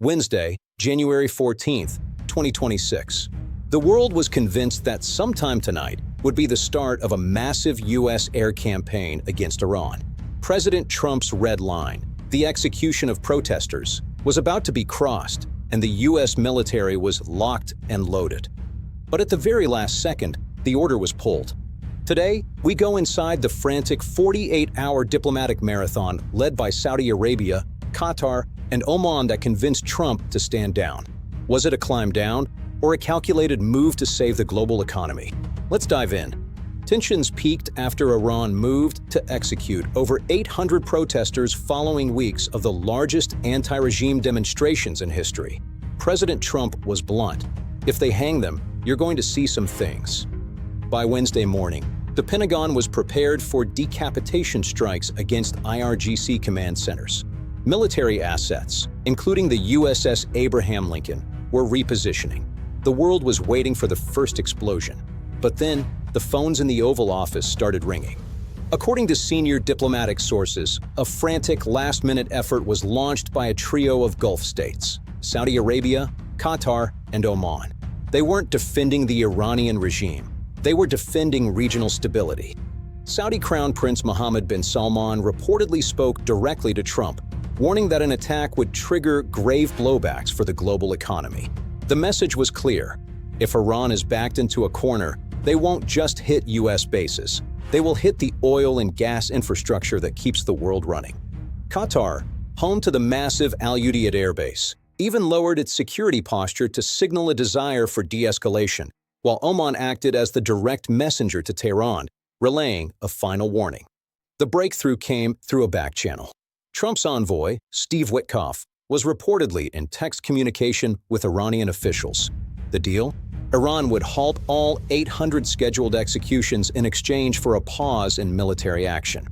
Wednesday, January 14th, 2026. The world was convinced that sometime tonight would be the start of a massive U.S. air campaign against Iran. President Trump's red line, the execution of protesters, was about to be crossed, and the U.S. military was locked and loaded. But at the very last second, the order was pulled. Today, we go inside the frantic 48-hour diplomatic marathon led by Saudi Arabia, Qatar, and Oman that convinced Trump to stand down. Was it a climb down, or a calculated move to save the global economy? Let's dive in. Tensions peaked after Iran moved to execute over 800 protesters following weeks of the largest anti-regime demonstrations in history. President Trump was blunt. If they hang them, you're going to see some things. By Wednesday morning, the Pentagon was prepared for decapitation strikes against IRGC command centers. Military assets, including the USS Abraham Lincoln, were repositioning. The world was waiting for the first explosion. But then, the phones in the Oval Office started ringing. According to senior diplomatic sources, a frantic last-minute effort was launched by a trio of Gulf states: Saudi Arabia, Qatar, and Oman. They weren't defending the Iranian regime. They were defending regional stability. Saudi Crown Prince Mohammed bin Salman reportedly spoke directly to Trump, warning that an attack would trigger grave blowbacks for the global economy. The message was clear: if Iran is backed into a corner, they won't just hit U.S. bases. They will hit the oil and gas infrastructure that keeps the world running. Qatar, home to the massive Al-Udeid airbase, even lowered its security posture to signal a desire for de-escalation, while Oman acted as the direct messenger to Tehran, relaying a final warning. The breakthrough came through a back channel. Trump's envoy, Steve Witkoff, was reportedly in text communication with Iranian officials. The deal? Iran would halt all 800 scheduled executions in exchange for a pause in military action.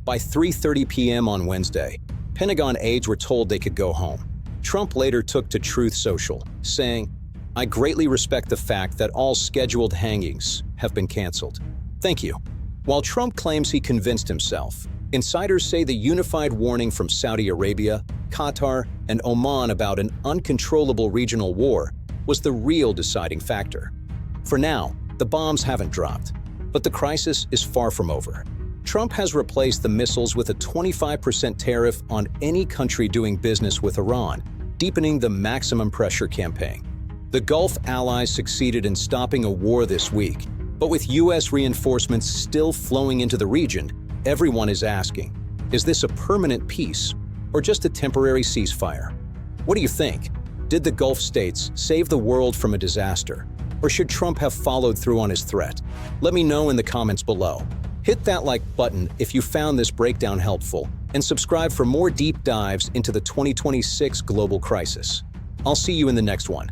By 3:30 p.m. on Wednesday, Pentagon aides were told they could go home. Trump later took to Truth Social, saying, "I greatly respect the fact that all scheduled hangings have been canceled. Thank you." While Trump claims he convinced himself, insiders say the unified warning from Saudi Arabia, Qatar, and Oman about an uncontrollable regional war was the real deciding factor. For now, the bombs haven't dropped, but the crisis is far from over. Trump has replaced the missiles with a 25% tariff on any country doing business with Iran, deepening the maximum pressure campaign. The Gulf allies succeeded in stopping a war this week, but with U.S. reinforcements still flowing into the region, everyone is asking, is this a permanent peace or just a temporary ceasefire? What do you think? Did the Gulf states save the world from a disaster? Or should Trump have followed through on his threat? Let me know in the comments below. Hit that like button if you found this breakdown helpful, and subscribe for more deep dives into the 2026 global crisis. I'll see you in the next one.